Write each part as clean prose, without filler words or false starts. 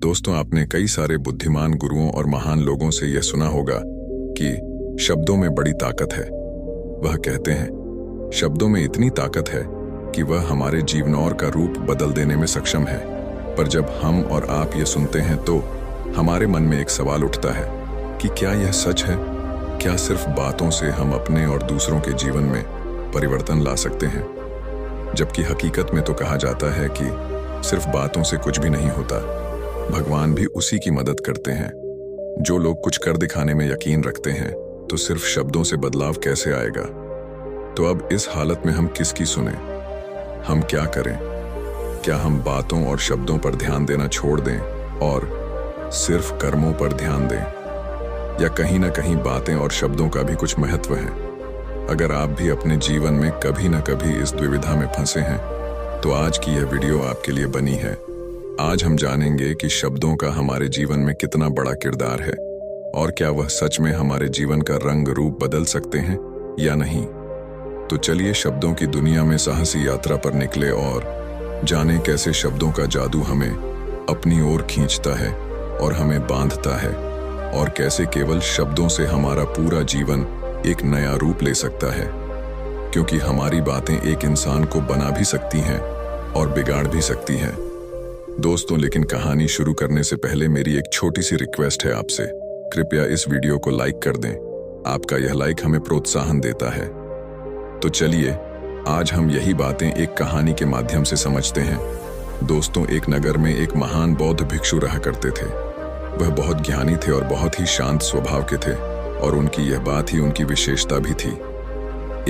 दोस्तों, आपने कई सारे बुद्धिमान गुरुओं और महान लोगों से यह सुना होगा कि शब्दों में बड़ी ताकत है। वह कहते हैं शब्दों में इतनी ताकत है कि वह हमारे जीवनौर का रूप बदल देने में सक्षम है। पर जब हम और आप ये सुनते हैं तो हमारे मन में एक सवाल उठता है कि क्या यह सच है? क्या सिर्फ बातों से हम अपने और दूसरों के जीवन में परिवर्तन ला सकते हैं? जबकि हकीकत में तो कहा जाता है कि सिर्फ बातों से कुछ भी नहीं होता। भगवान भी उसी की मदद करते हैं। जो लोग कुछ कर दिखाने में यकीन रखते हैं तो सिर्फ शब्दों से बदलाव कैसे आएगा? तो अब इस हालत में हम किसकी सुने? हम क्या करें? क्या हम बातों और शब्दों पर ध्यान देना छोड़ दें और सिर्फ कर्मों पर ध्यान दें? या कहीं ना कहीं बातें और शब्दों का भी कुछ महत्व है? अगर आप भी अपने जीवन में कभी ना कभी इस द्विविधा में फंसे हैं तो आज की यह वीडियो आपके लिए बनी है। आज हम जानेंगे कि शब्दों का हमारे जीवन में कितना बड़ा किरदार है और क्या वह सच में हमारे जीवन का रंग रूप बदल सकते हैं या नहीं। तो चलिए शब्दों की दुनिया में साहसी यात्रा पर निकले और जानें कैसे शब्दों का जादू हमें अपनी ओर खींचता है और हमें बांधता है, और कैसे केवल शब्दों से हमारा पूरा जीवन एक नया रूप ले सकता है। क्योंकि हमारी बातें एक इंसान को बना भी सकती हैं और बिगाड़ भी सकती हैं। दोस्तों, लेकिन कहानी शुरू करने से पहले मेरी एक छोटी सी रिक्वेस्ट है आपसे। कृपया इस वीडियो को लाइक कर दें। आपका यह लाइक हमें प्रोत्साहन देता है। तो चलिए आज हम यही बातें एक कहानी के माध्यम से समझते हैं। दोस्तों, एक नगर में एक महान बौद्ध भिक्षु रहा करते थे। वह बहुत ज्ञानी थे और बहुत ही शांत स्वभाव के थे, और उनकी यह बात ही उनकी विशेषता भी थी।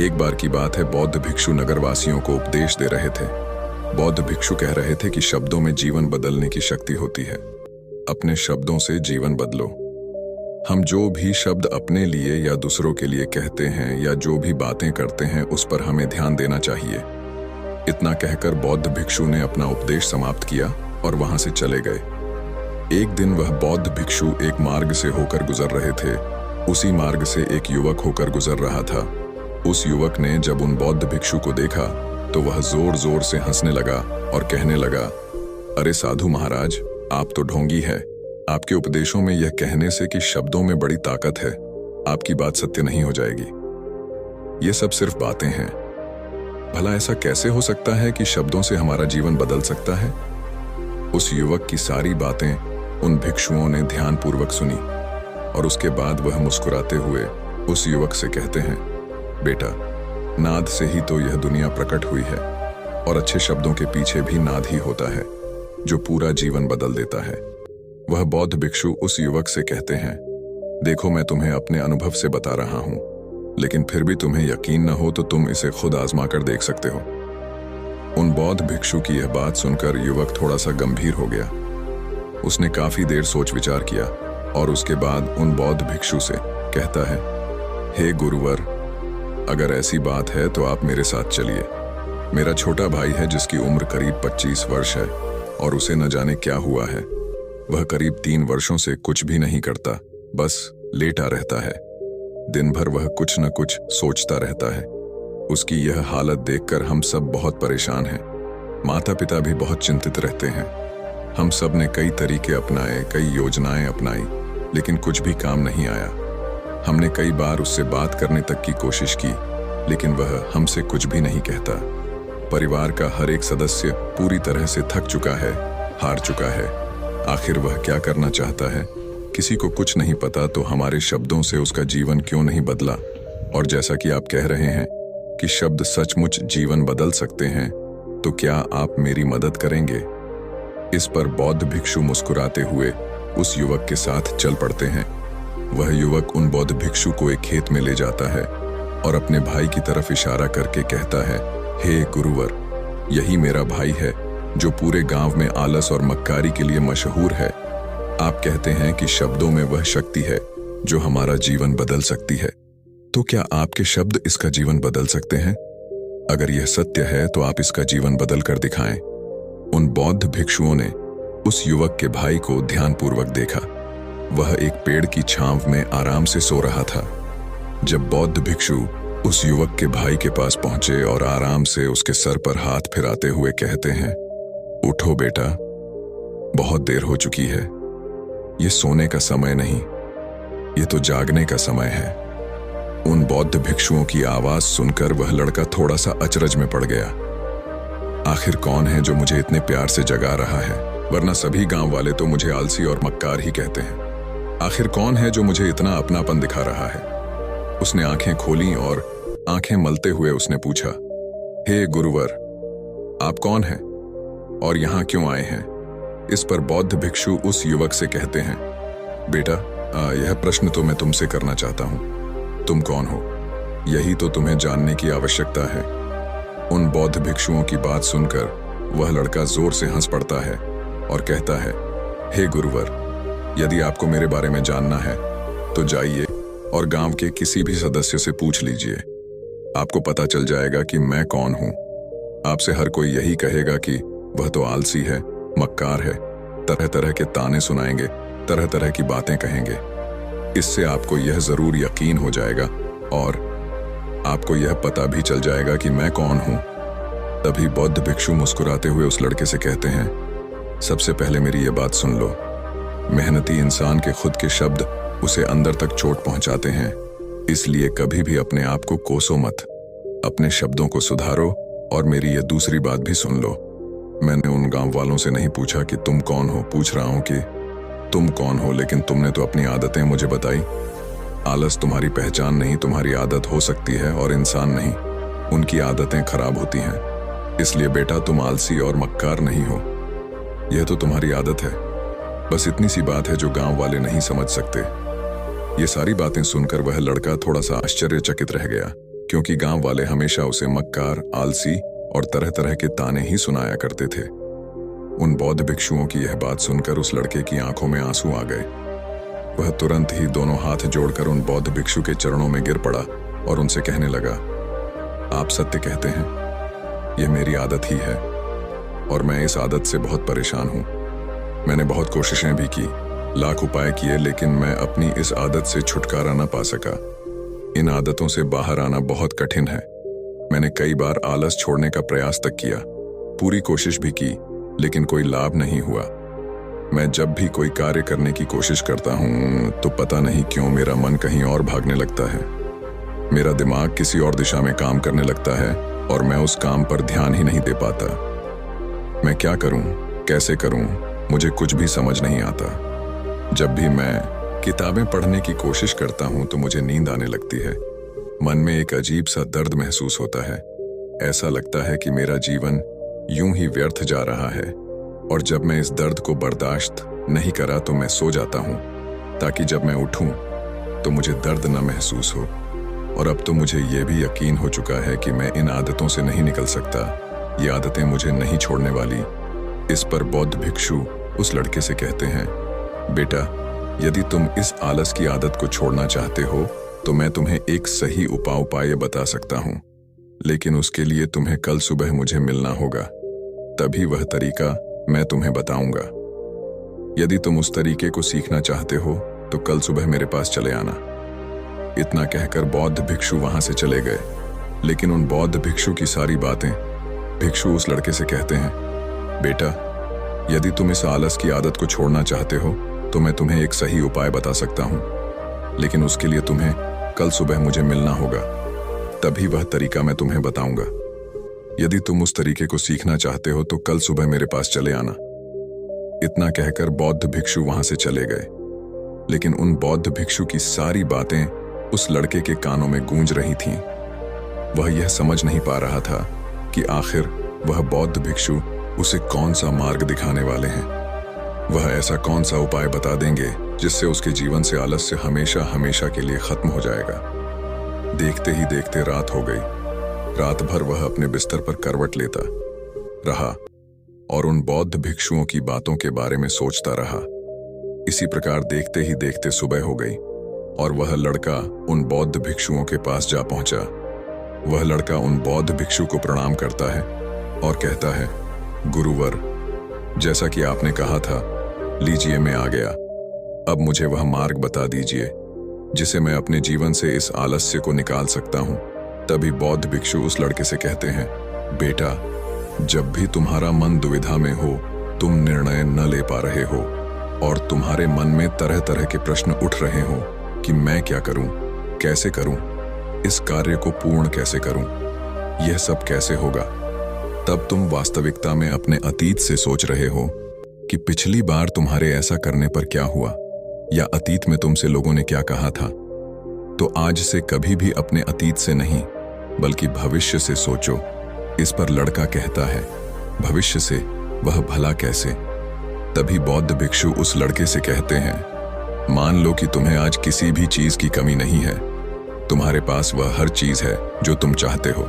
एक बार की बात है, बौद्ध भिक्षु नगरवासियों को उपदेश दे रहे थे। बौद्ध भिक्षु कह रहे थे कि शब्दों में जीवन बदलने की शक्ति होती है। अपने शब्दों से जीवन बदलो। हम जो भी शब्द अपने लिए या दूसरों के लिए कहते हैं या जो भी बातें करते हैं उस पर हमें ध्यान देना चाहिए। इतना कहकर बौद्ध भिक्षु ने अपना उपदेश समाप्त किया और वहां से चले गए। एक दिन वह बौद्ध भिक्षु एक मार्ग से होकर गुजर रहे थे। उसी मार्ग से एक युवक होकर गुजर रहा था। उस युवक ने जब उन बौद्ध भिक्षु को देखा तो वह जोर जोर से हंसने लगा और कहने लगा, अरे साधु महाराज, आप तो ढोंगी है। आपके उपदेशों में यह कहने से कि शब्दों में बड़ी ताकत है, आपकी बात सत्य नहीं हो जाएगी। ये सब सिर्फ बातें हैं। भला ऐसा कैसे हो सकता है कि शब्दों से हमारा जीवन बदल सकता है? उस युवक की सारी बातें उन भिक्षुओं ने ध्यानपूर्वक सुनी और उसके बाद वह मुस्कुराते हुए उस युवक से कहते हैं, बेटा, नाद से ही तो यह दुनिया प्रकट हुई है, और अच्छे शब्दों के पीछे भी नाद ही होता है जो पूरा जीवन बदल देता है। वह बौद्ध भिक्षु उस युवक से कहते हैं, देखो, मैं तुम्हें अपने अनुभव से बता रहा हूं, लेकिन फिर भी तुम्हें यकीन न हो तो तुम इसे खुद आजमा कर देख सकते हो। उन बौद्ध भिक्षु की यह बात सुनकर युवक थोड़ा सा गंभीर हो गया। उसने काफी देर सोच विचार किया और उसके बाद उन बौद्ध भिक्षु से कहता है, हे गुरुवर, अगर ऐसी बात है तो आप मेरे साथ चलिए। मेरा छोटा भाई है जिसकी उम्र करीब 25 वर्ष है और उसे न जाने क्या हुआ है। वह करीब 3 वर्षों से कुछ भी नहीं करता, बस लेटा रहता है। दिन भर वह कुछ न कुछ सोचता रहता है। उसकी यह हालत देखकर हम सब बहुत परेशान हैं। माता पिता भी बहुत चिंतित रहते हैं। हम सब ने कई तरीके अपनाए, कई योजनाएं अपनाई, लेकिन कुछ भी काम नहीं आया। हमने कई बार उससे बात करने तक की कोशिश की, लेकिन वह हमसे कुछ भी नहीं कहता। परिवार का हर एक सदस्य पूरी तरह से थक चुका है, हार चुका है। आखिर वह क्या करना चाहता है? किसी को कुछ नहीं पता तो हमारे शब्दों से उसका जीवन क्यों नहीं बदला? और जैसा कि आप कह रहे हैं कि शब्द सचमुच जीवन बदल सकते हैं, तो क्या आप मेरी मदद करेंगे? इस पर बौद्ध भिक्षु मुस्कुराते हुए उस युवक के साथ चल पड़ते हैं। वह युवक उन बौद्ध भिक्षु को एक खेत में ले जाता है और अपने भाई की तरफ इशारा करके कहता है, हे गुरुवर, यही मेरा भाई है जो पूरे गांव में आलस और मक्कारी के लिए मशहूर है। आप कहते हैं कि शब्दों में वह शक्ति है जो हमारा जीवन बदल सकती है। तो क्या आपके शब्द इसका जीवन बदल सकते हैं? अगर यह सत्य है तो आप इसका जीवन बदल कर दिखाएं। उन बौद्ध भिक्षुओं ने उस युवक के भाई को ध्यानपूर्वक देखा। वह एक पेड़ की छांव में आराम से सो रहा था। जब बौद्ध भिक्षु उस युवक के भाई के पास पहुंचे और आराम से उसके सर पर हाथ फिराते हुए कहते हैं, उठो बेटा, बहुत देर हो चुकी है। ये सोने का समय नहीं, ये तो जागने का समय है। उन बौद्ध भिक्षुओं की आवाज सुनकर वह लड़का थोड़ा सा अचरज में पड़ गया। आखिर कौन है जो मुझे इतने प्यार से जगा रहा है, वरना सभी गांव वाले तो मुझे आलसी और मक्कार ही कहते हैं। आखिर कौन है जो मुझे इतना अपनापन दिखा रहा है? उसने आंखें खोली और आंखें मलते हुए उसने पूछा, हे गुरुवर, आप कौन हैं और यहाँ क्यों आए हैं? इस पर बौद्ध भिक्षु उस युवक से कहते हैं, बेटा, यह प्रश्न तो मैं तुमसे करना चाहता हूँ। तुम कौन हो, यही तो तुम्हें जानने की आवश्यकता है। उन बौद्ध भिक्षुओं की बात सुनकर वह लड़का जोर से हंस पड़ता है और कहता है, हे गुरुवर, यदि आपको मेरे बारे में जानना है तो जाइए और गांव के किसी भी सदस्य से पूछ लीजिए। आपको पता चल जाएगा कि मैं कौन हूं। आपसे हर कोई यही कहेगा कि वह तो आलसी है, मक्कार है, तरह तरह के ताने सुनाएंगे, तरह तरह की बातें कहेंगे। इससे आपको यह जरूर यकीन हो जाएगा और आपको यह पता भी चल जाएगा कि मैं कौन हूं। तभी बौद्ध भिक्षु मुस्कुराते हुए उस लड़के से कहते हैं, सबसे पहले मेरी यह बात सुन लो। मेहनती इंसान के खुद के शब्द उसे अंदर तक चोट पहुंचाते हैं, इसलिए कभी भी अपने आप को कोसो मत। अपने शब्दों को सुधारो। और मेरी यह दूसरी बात भी सुन लो। मैंने उन गांव वालों से नहीं पूछा कि तुम कौन हो, पूछ रहा हूं कि तुम कौन हो, लेकिन तुमने तो अपनी आदतें मुझे बताई। आलस तुम्हारी पहचान नहीं, तुम्हारी आदत हो सकती है, और इंसान नहीं, उनकी आदतें खराब होती हैं। इसलिए बेटा, तुम आलसी और मक्कार नहीं हो, यह तो तुम्हारी आदत है। बस इतनी सी बात है जो गांव वाले नहीं समझ सकते। ये सारी बातें सुनकर वह लड़का थोड़ा सा आश्चर्यचकित रह गया, क्योंकि गांव वाले हमेशा उसे मक्कार, आलसी और तरह तरह के ताने ही सुनाया करते थे। उन बौद्ध भिक्षुओं की यह बात सुनकर उस लड़के की आंखों में आंसू आ गए। वह तुरंत ही दोनों हाथ जोड़कर उन बौद्ध भिक्षु के चरणों में गिर पड़ा और उनसे कहने लगा, आप सत्य कहते हैं, यह मेरी आदत ही है और मैं इस आदत से बहुत परेशान हूं। मैंने बहुत कोशिशें भी की, लाख उपाय किए, लेकिन मैं अपनी इस आदत से छुटकारा न पा सका। इन आदतों से बाहर आना बहुत कठिन है। मैंने कई बार आलस छोड़ने का प्रयास तक किया, पूरी कोशिश भी की, लेकिन कोई लाभ नहीं हुआ। मैं जब भी कोई कार्य करने की कोशिश करता हूं तो पता नहीं क्यों मेरा मन कहीं और भागने लगता है। मेरा दिमाग किसी और दिशा में काम करने लगता है और मैं उस काम पर ध्यान ही नहीं दे पाता। मैं क्या करूं, कैसे करूं, मुझे कुछ भी समझ नहीं आता। जब भी मैं किताबें पढ़ने की कोशिश करता हूं तो मुझे नींद आने लगती है। मन में एक अजीब सा दर्द महसूस होता है। ऐसा लगता है कि मेरा जीवन यूं ही व्यर्थ जा रहा है, और जब मैं इस दर्द को बर्दाश्त नहीं करा तो मैं सो जाता हूं, ताकि जब मैं उठूं तो मुझे दर्द न महसूस हो। और अब तो मुझे यह भी यकीन हो चुका है कि मैं इन आदतों से नहीं निकल सकता। ये आदतें मुझे नहीं छोड़ने वाली। इस पर बौद्ध भिक्षु उस लड़के से कहते हैं, बेटा, यदि तुम इस आलस की आदत को छोड़ना चाहते हो तो मैं तुम्हें एक सही उपाय बता सकता हूं, लेकिन उसके लिए तुम्हें कल सुबह मुझे मिलना होगा। तभी वह तरीका मैं तुम्हें बताऊंगा। यदि तुम उस तरीके को सीखना चाहते हो तो कल सुबह मेरे पास चले आना। इतना कहकर बौद्ध भिक्षु वहां से चले गए। लेकिन उन बौद्ध भिक्षु की सारी बातें भिक्षु उस लड़के से कहते हैं, बेटा, यदि तुम इस आलस की आदत को छोड़ना चाहते हो तो मैं तुम्हें एक सही उपाय बता सकता हूं, लेकिन उसके लिए तुम्हें कल सुबह मुझे मिलना होगा। तभी वह तरीका मैं तुम्हें बताऊंगा। यदि तुम उस तरीके को सीखना चाहते हो तो कल सुबह मेरे पास चले आना। इतना कहकर बौद्ध भिक्षु वहां से चले गए। लेकिन उन बौद्ध भिक्षु की सारी बातें उस लड़के के कानों में गूंज रही थीं। वह यह समझ नहीं पा रहा था कि आखिर वह बौद्ध भिक्षु उसे कौन सा मार्ग दिखाने वाले हैं। वह ऐसा कौन सा उपाय बता देंगे जिससे उसके जीवन से आलस्य हमेशा हमेशा के लिए खत्म हो जाएगा। देखते ही देखते रात हो गई। रात भर वह अपने बिस्तर पर करवट लेता रहा और उन बौद्ध भिक्षुओं की बातों के बारे में सोचता रहा। इसी प्रकार देखते ही देखते सुबह हो गई और वह लड़का उन बौद्ध भिक्षुओं के पास जा पहुंचा। वह लड़का उन बौद्ध भिक्षु को प्रणाम करता है और कहता है, गुरुवर, जैसा कि आपने कहा था, लीजिए मैं आ गया। अब मुझे वह मार्ग बता दीजिए जिसे मैं अपने जीवन से इस आलस्य को निकाल सकता हूं। तभी बौद्ध भिक्षु उस लड़के से कहते हैं, बेटा, जब भी तुम्हारा मन दुविधा में हो तुम निर्णय न ले पा रहे हो और तुम्हारे मन में तरह तरह के प्रश्न उठ रहे हो कि मैं क्या करूं, कैसे करूं, इस कार्य को पूर्ण कैसे करूं, यह सब कैसे होगा। तब तुम वास्तविकता में अपने अतीत से सोच रहे हो कि पिछली बार तुम्हारे ऐसा करने पर क्या हुआ, या अतीत में तुमसे लोगों ने क्या कहा था। तो आज से कभी भी अपने अतीत से नहीं बल्कि भविष्य से सोचो। इस पर लड़का कहता है, भविष्य से, वह भला कैसे। तभी बौद्ध भिक्षु उस लड़के से कहते हैं, मान लो कि तुम्हें आज किसी भी चीज की कमी नहीं है। तुम्हारे पास वह हर चीज है जो तुम चाहते हो,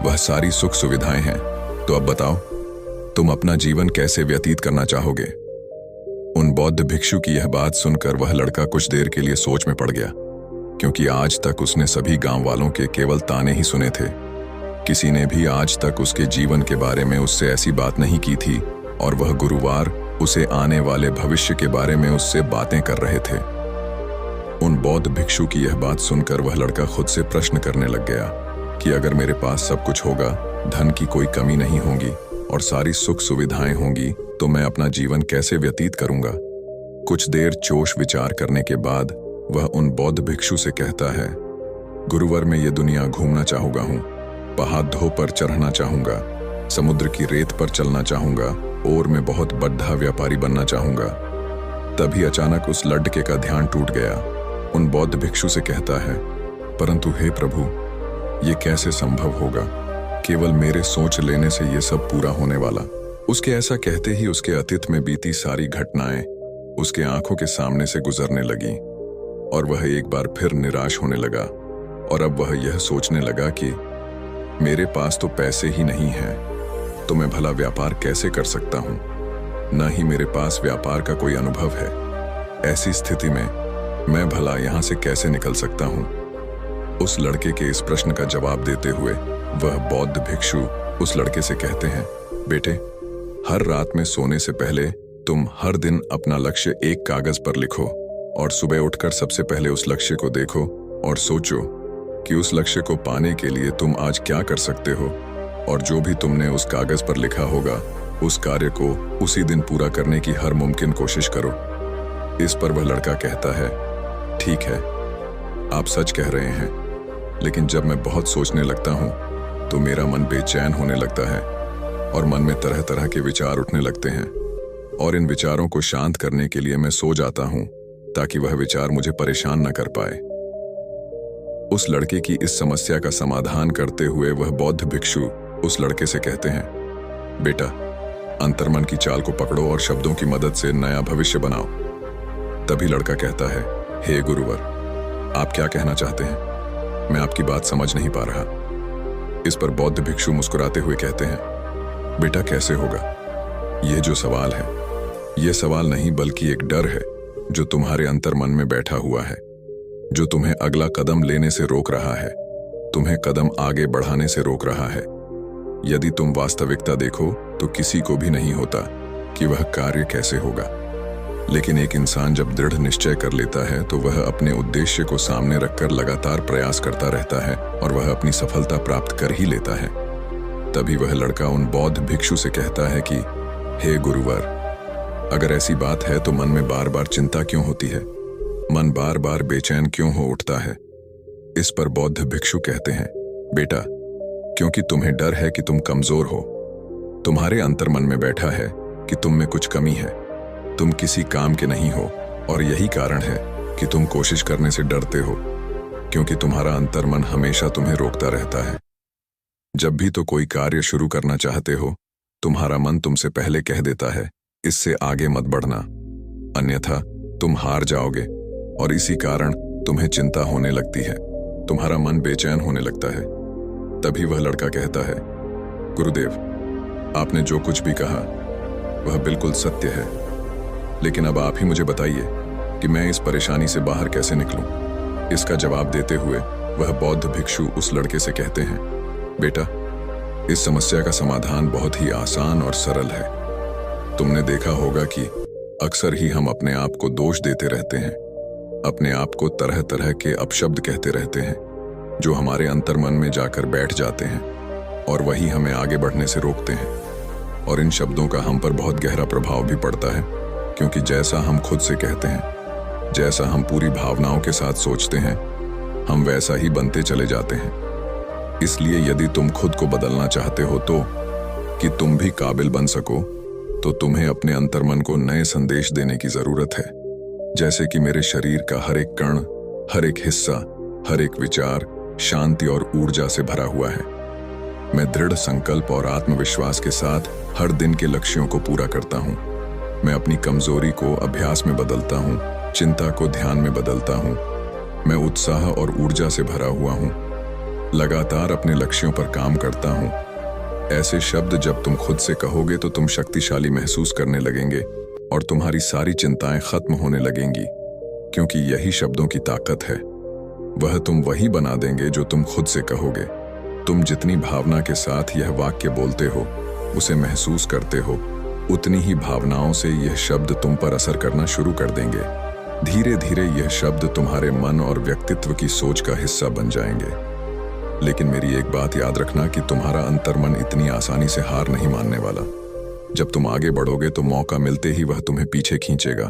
वह सारी सुख सुविधाएं हैं। तो अब बताओ, तुम अपना जीवन कैसे व्यतीत करना चाहोगे। उन बौद्ध भिक्षु की यह बात सुनकर वह लड़का कुछ देर के लिए सोच में पड़ गया, क्योंकि आज तक उसने सभी गांव वालों के केवल ताने ही सुने थे। किसी ने भी आज तक उसके जीवन के बारे में उससे ऐसी बात नहीं की थी, और वह गुरुवार उसे आने वाले भविष्य के बारे में उससे बातें कर रहे थे। उन बौद्ध भिक्षु की यह बात सुनकर वह लड़का खुद से प्रश्न करने लग गया कि अगर मेरे पास सब कुछ होगा, धन की कोई कमी नहीं होगी और सारी सुख सुविधाएं होंगी, तो मैं अपना जीवन कैसे व्यतीत करूंगा। कुछ देर चोश विचार करने के बाद वह उन बौद्ध भिक्षु से कहता है, गुरुवर, मैं ये दुनिया घूमना चाहूंगा हूँ, पहाड़ों पर चढ़ना चाहूंगा, समुद्र की रेत पर चलना चाहूंगा और मैं बहुत बड़ा व्यापारी बनना चाहूंगा। तभी अचानक उस लड़के का ध्यान टूट गया। उन बौद्ध भिक्षु से कहता है, परंतु हे प्रभु, ये कैसे संभव होगा। केवल मेरे सोच लेने से ये सब पूरा होने वाला। उसके ऐसा कहते ही उसके अतीत में बीती सारी घटनाएं उसके आंखों के सामने से गुजरने लगी और वह एक बार फिर निराश होने लगा। और अब वह यह सोचने लगा कि मेरे पास तो पैसे ही नहीं हैं, तो मैं भला व्यापार कैसे कर सकता हूं। न ही मेरे पास व्यापार का कोई अनुभव है। ऐसी स्थिति में मैं भला यहां से कैसे निकल सकता हूं। उस लड़के के इस प्रश्न का जवाब देते हुए वह बौद्ध भिक्षु उस लड़के से कहते हैं, बेटे, हर रात में सोने से पहले तुम हर दिन अपना लक्ष्य एक कागज पर लिखो और सुबह उठकर सबसे पहले उस लक्ष्य को देखो और सोचो कि उस लक्ष्य को पाने के लिए तुम आज क्या कर सकते हो, और जो भी तुमने उस कागज पर लिखा होगा उस कार्य को उसी दिन पूरा करने की हर मुमकिन कोशिश करो। इस पर वह लड़का कहता है, ठीक है, आप सच कह रहे हैं, लेकिन जब मैं बहुत सोचने लगता हूं तो मेरा मन बेचैन होने लगता है और मन में तरह तरह के विचार उठने लगते हैं, और इन विचारों को शांत करने के लिए मैं सो जाता हूं ताकि वह विचार मुझे परेशान न कर पाए। उस लड़के की इस समस्या का समाधान करते हुए वह बौद्ध भिक्षु उस लड़के से कहते हैं, बेटा, अंतर्मन की चाल को पकड़ो और शब्दों की मदद से नया भविष्य बनाओ। तभी लड़का कहता है, हे गुरुवर, आप क्या कहना चाहते हैं, मैं आपकी बात समझ नहीं पा रहा। इस पर बौद्ध भिक्षु मुस्कुराते हुए कहते हैं, बेटा, कैसे होगा। यह जो सवाल है, यह सवाल नहीं बल्कि एक डर है जो तुम्हारे अंतर्मन में बैठा हुआ है, जो तुम्हें अगला कदम लेने से रोक रहा है, तुम्हें कदम आगे बढ़ाने से रोक रहा है। यदि तुम वास्तविकता देखो तो किसी को भी नहीं होता कि वह कार्य कैसे होगा, लेकिन एक इंसान जब दृढ़ निश्चय कर लेता है तो वह अपने उद्देश्य को सामने रखकर लगातार प्रयास करता रहता है और वह अपनी सफलता प्राप्त कर ही लेता है। तभी वह लड़का उन बौद्ध भिक्षु से कहता है कि हे गुरुवर, अगर ऐसी बात है तो मन में बार बार चिंता क्यों होती है, मन बार बार बेचैन क्यों हो उठता है। इस पर बौद्ध भिक्षु कहते हैं, बेटा, क्योंकि तुम्हें डर है कि तुम कमजोर हो। तुम्हारे अंतर्मन में बैठा है कि तुम में कुछ कमी है, तुम किसी काम के नहीं हो, और यही कारण है कि तुम कोशिश करने से डरते हो, क्योंकि तुम्हारा अंतर्मन हमेशा तुम्हें रोकता रहता है। जब भी तो कोई कार्य शुरू करना चाहते हो, तुम्हारा मन तुमसे पहले कह देता है, इससे आगे मत बढ़ना, अन्यथा तुम हार जाओगे, और इसी कारण तुम्हें चिंता होने लगती है, तुम्हारा मन बेचैन होने लगता है। तभी वह लड़का कहता है, गुरुदेव, आपने जो कुछ भी कहा वह बिल्कुल सत्य है, लेकिन अब आप ही मुझे बताइए कि मैं इस परेशानी से बाहर कैसे निकलूं। इसका जवाब देते हुए वह बौद्ध भिक्षु उस लड़के से कहते हैं, बेटा, इस समस्या का समाधान बहुत ही आसान और सरल है। तुमने देखा होगा कि अक्सर ही हम अपने आप को दोष देते रहते हैं, अपने आप को तरह तरह के अपशब्द कहते रहते हैं जो हमारे अंतर्मन में जाकर बैठ जाते हैं और वही हमें आगे बढ़ने से रोकते हैं। और इन शब्दों का हम पर बहुत गहरा प्रभाव भी पड़ता है, क्योंकि जैसा हम खुद से कहते हैं, जैसा हम पूरी भावनाओं के साथ सोचते हैं, हम वैसा ही बनते चले जाते हैं। इसलिए यदि तुम खुद को बदलना चाहते हो तो कि तुम भी काबिल बन सको, तो तुम्हें अपने अंतर्मन को नए संदेश देने की जरूरत है। जैसे कि मेरे शरीर का हर एक कण, हर एक हिस्सा, हर एक विचार शांति और ऊर्जा से भरा हुआ है। मैं दृढ़ संकल्प और आत्मविश्वास के साथ हर दिन के लक्ष्यों को पूरा करता हूँ। मैं अपनी कमजोरी को अभ्यास में बदलता हूँ, चिंता को ध्यान में बदलता हूँ। मैं उत्साह और ऊर्जा से भरा हुआ हूँ, लगातार अपने लक्ष्यों पर काम करता हूँ। ऐसे शब्द जब तुम खुद से कहोगे तो तुम शक्तिशाली महसूस करने लगेंगे और तुम्हारी सारी चिंताएं खत्म होने लगेंगी, क्योंकि यही शब्दों की ताकत है। वह तुम वही बना देंगे जो तुम खुद से कहोगे। तुम जितनी भावना के साथ यह वाक्य बोलते हो, उसे महसूस करते हो, उतनी ही भावनाओं से यह शब्द तुम पर असर करना शुरू कर देंगे। धीरे धीरे यह शब्द तुम्हारे मन और व्यक्तित्व की सोच का हिस्सा बन जाएंगे। लेकिन मेरी एक बात याद रखना कि तुम्हारा अंतर्मन इतनी आसानी से हार नहीं मानने वाला। जब तुम आगे बढ़ोगे तो मौका मिलते ही वह तुम्हें पीछे खींचेगा।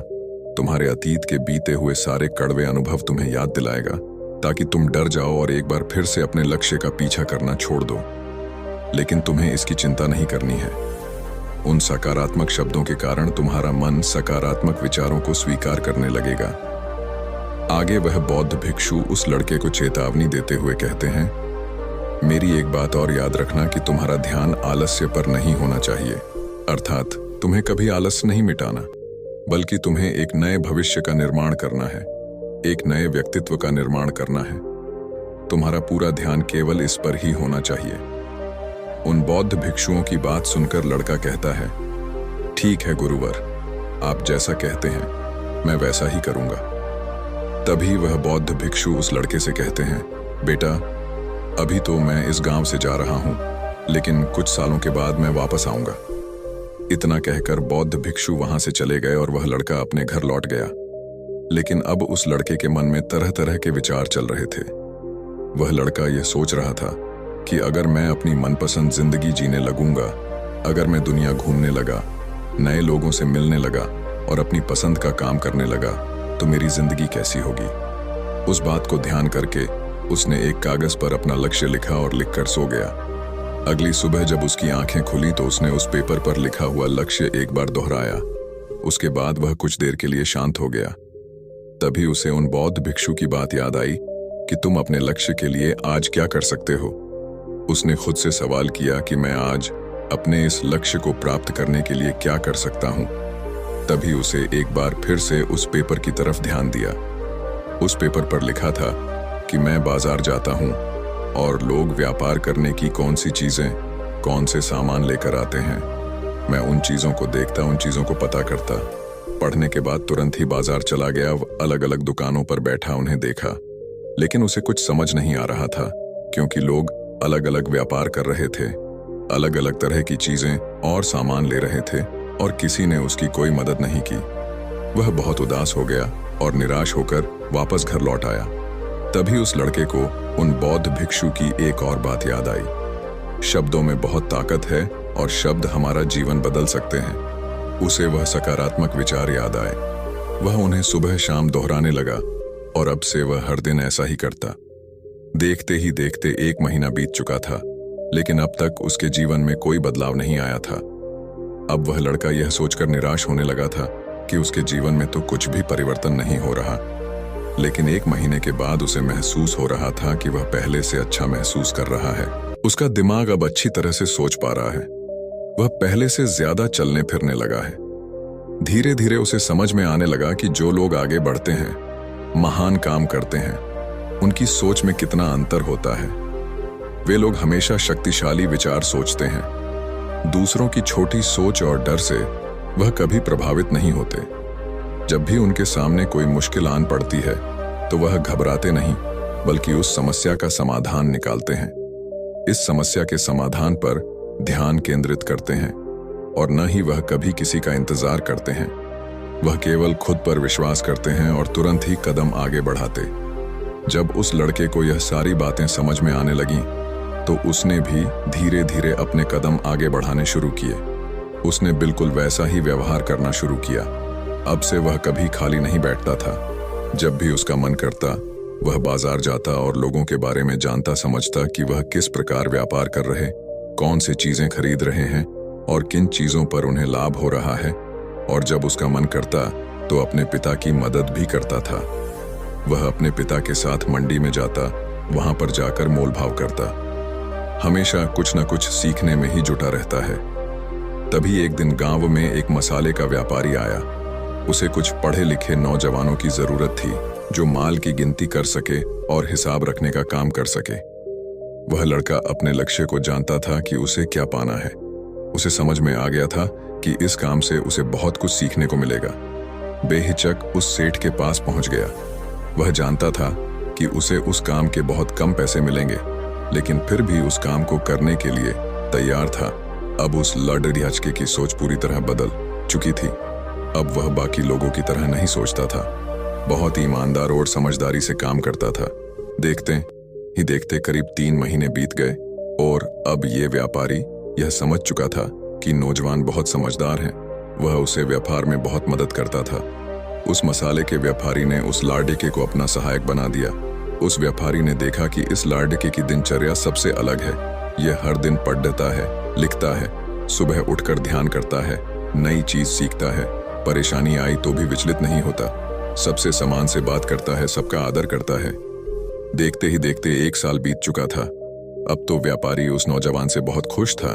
तुम्हारे अतीत के बीते हुए सारे कड़वे अनुभव तुम्हें याद दिलाएगा, ताकि तुम डर जाओ और एक बार फिर से अपने लक्ष्य का पीछा करना छोड़ दो। लेकिन तुम्हें इसकी चिंता नहीं करनी है। उन सकारात्मक शब्दों के कारण तुम्हारा मन सकारात्मक विचारों को स्वीकार करने लगेगा। आगे वह बौद्ध भिक्षु उस लड़के को चेतावनी देते हुए कहते हैं, मेरी एक बात और याद रखना कि तुम्हारा ध्यान आलस्य पर नहीं होना चाहिए। अर्थात तुम्हें कभी आलस्य नहीं मिटाना, बल्कि तुम्हें एक नए भविष्य का निर्माण करना है, एक नए व्यक्तित्व का निर्माण करना है। तुम्हारा पूरा ध्यान केवल इस पर ही होना चाहिए। उन बौद्ध भिक्षुओं की बात सुनकर लड़का कहता है, ठीक है गुरुवर, आप जैसा कहते हैं मैं वैसा ही करूंगा। तभी वह बौद्ध भिक्षु उस लड़के से कहते हैं, बेटा, अभी तो मैं इस गांव से जा रहा हूं, लेकिन कुछ सालों के बाद मैं वापस आऊंगा। इतना कहकर बौद्ध भिक्षु वहां से चले गए और वह लड़का अपने घर लौट गया। लेकिन अब उस लड़के के मन में तरह तरह के विचार चल रहे थे। वह लड़का यह सोच रहा था कि अगर मैं अपनी मनपसंद जिंदगी जीने लगूंगा, अगर मैं दुनिया घूमने लगा, नए लोगों से मिलने लगा और अपनी पसंद का काम करने लगा, तो मेरी जिंदगी कैसी होगी। उस बात को ध्यान करके उसने एक कागज पर अपना लक्ष्य लिखा और लिखकर सो गया। अगली सुबह जब उसकी आंखें खुली तो उसने उस पेपर पर लिखा हुआ लक्ष्य एक बार दोहराया। उसके बाद वह कुछ देर के लिए शांत हो गया। तभी उसे उन बौद्ध भिक्षु की बात याद आई कि तुम अपने लक्ष्य के लिए आज क्या कर सकते हो। उसने खुद से सवाल किया कि मैं आज अपने इस लक्ष्य को प्राप्त करने के लिए क्या कर सकता हूं। तभी उसे एक बार फिर से उस पेपर की तरफ ध्यान दिया। उस पेपर पर लिखा था कि मैं बाजार जाता हूं और लोग व्यापार करने की कौन सी चीजें, कौन से सामान लेकर आते हैं, मैं उन चीजों को देखता, उन चीजों को पता करता। पढ़ने के बाद तुरंत ही बाजार चला गया, अलग अलग दुकानों पर बैठा उन्हें देखा। लेकिन उसे कुछ समझ नहीं आ रहा था, क्योंकि लोग अलग अलग व्यापार कर रहे थे, अलग अलग तरह की चीजें और सामान ले रहे थे, और किसी ने उसकी कोई मदद नहीं की। वह बहुत उदास हो गया और निराश होकर वापस घर लौट आया। तभी उस लड़के को उन बौद्ध भिक्षु की एक और बात याद आई। शब्दों में बहुत ताकत है और शब्द हमारा जीवन बदल सकते हैं। उसे वह सकारात्मक विचार याद आए। वह उन्हें सुबह शाम दोहराने लगा और अब से वह हर दिन ऐसा ही करता। देखते ही देखते 1 महीना बीत चुका था, लेकिन अब तक उसके जीवन में कोई बदलाव नहीं आया था। अब वह लड़का यह सोचकर निराश होने लगा था कि उसके जीवन में तो कुछ भी परिवर्तन नहीं हो रहा। लेकिन 1 महीने के बाद उसे महसूस हो रहा था कि वह पहले से अच्छा महसूस कर रहा है। उसका दिमाग अब अच्छी तरह से सोच पा रहा है। वह पहले से ज्यादा चलने फिरने लगा है। धीरे धीरे उसे समझ में आने लगा कि जो लोग आगे बढ़ते हैं, महान काम करते हैं, उनकी सोच में कितना अंतर होता है। वे लोग हमेशा शक्तिशाली विचार सोचते हैं। दूसरों की छोटी सोच और डर से वह कभी प्रभावित नहीं होते। जब भी उनके सामने कोई मुश्किल आन पड़ती है तो वह घबराते नहीं, बल्कि उस समस्या का समाधान निकालते हैं। इस समस्या के समाधान पर ध्यान केंद्रित करते हैं और न ही वह कभी किसी का इंतजार करते हैं। वह केवल खुद पर विश्वास करते हैं और तुरंत ही कदम आगे बढ़ाते। जब उस लड़के को यह सारी बातें समझ में आने लगीं, तो उसने भी धीरे धीरे अपने कदम आगे बढ़ाने शुरू किए। उसने बिल्कुल वैसा ही व्यवहार करना शुरू किया। अब से वह कभी खाली नहीं बैठता था। जब भी उसका मन करता, वह बाजार जाता और लोगों के बारे में जानता समझता कि वह किस प्रकार व्यापार कर रहे, कौन सी चीजें खरीद रहे हैं और किन चीजों पर उन्हें लाभ हो रहा है। और जब उसका मन करता तो अपने पिता की मदद भी करता था। वह अपने पिता के साथ मंडी में जाता, वहां पर जाकर मोल भाव करता। हमेशा कुछ न कुछ सीखने में ही जुटा रहता है। तभी एक दिन गांव में एक मसाले का व्यापारी आया। उसे कुछ पढ़े लिखे नौजवानों की जरूरत थी जो माल की गिनती कर सके और हिसाब रखने का काम कर सके। वह लड़का अपने लक्ष्य को जानता था कि उसे क्या पाना है। उसे समझ में आ गया था कि इस काम से उसे बहुत कुछ सीखने को मिलेगा। बेहिचक उस सेठ के पास पहुंच गया। वह जानता था कि उसे उस काम के बहुत कम पैसे मिलेंगे, लेकिन फिर भी उस काम को करने के लिए तैयार था। अब उस लड़ड़ियाचके की सोच पूरी तरह बदल चुकी थी। अब वह बाकी लोगों की तरह नहीं सोचता था। बहुत ईमानदार और समझदारी से काम करता था। देखते ही देखते करीब 3 महीने बीत गए और अब ये व्यापारी यह समझ चुका था कि नौजवान बहुत समझदार है। वह उसे व्यापार में बहुत मदद करता था। उस मसाले के व्यापारी ने उस लाड़के को अपना सहायक बना दिया। उस व्यापारी ने देखा कि इस लाड़के की दिनचर्या सबसे अलग है। यह हर दिन पढ़ता है, लिखता है, सुबह उठकर ध्यान करता है, नई चीज सीखता है, परेशानी आई तो भी विचलित नहीं होता, सबसे सम्मान से बात करता है, सबका आदर करता है। देखते ही देखते 1 साल बीत चुका था। अब तो व्यापारी उस नौजवान से बहुत खुश था।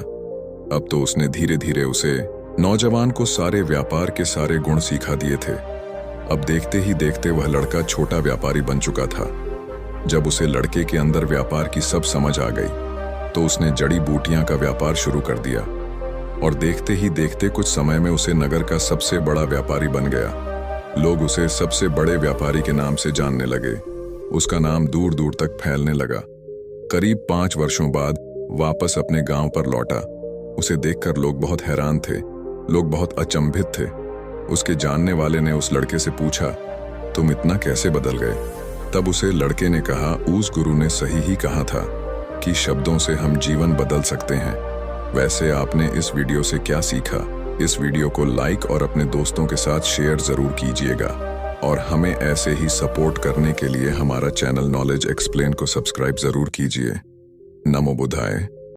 अब तो उसने धीरे धीरे उसे नौजवान को सारे व्यापार के सारे गुण सिखा दिए थे। अब देखते ही देखते वह लड़का छोटा व्यापारी बन चुका था। जब उसे लड़के के अंदर व्यापार की सब समझ आ गई तो उसने जड़ी बूटियां का व्यापार शुरू कर दिया और देखते ही देखते कुछ समय में उसे नगर का सबसे बड़ा व्यापारी बन गया। लोग उसे सबसे बड़े व्यापारी के नाम से जानने लगे। उसका नाम दूर दूर तक फैलने लगा। करीब 5 वर्षों बाद वापस अपने गांव पर लौटा। उसे देखकर लोग बहुत हैरान थे, लोग बहुत अचंभित थे। उसके जानने वाले ने उस लड़के से पूछा, तुम इतना कैसे बदल गए? तब उसे लड़के ने कहा, उस गुरु ने सही ही कहा था कि शब्दों से हम जीवन बदल सकते हैं। वैसे आपने इस वीडियो से क्या सीखा? इस वीडियो को लाइक और अपने दोस्तों के साथ शेयर जरूर कीजिएगा और हमें ऐसे ही सपोर्ट करने के लिए हमारा चैनल नॉलेज एक्सप्लेन को सब्सक्राइब जरूर कीजिए। नमो बुद्धाय।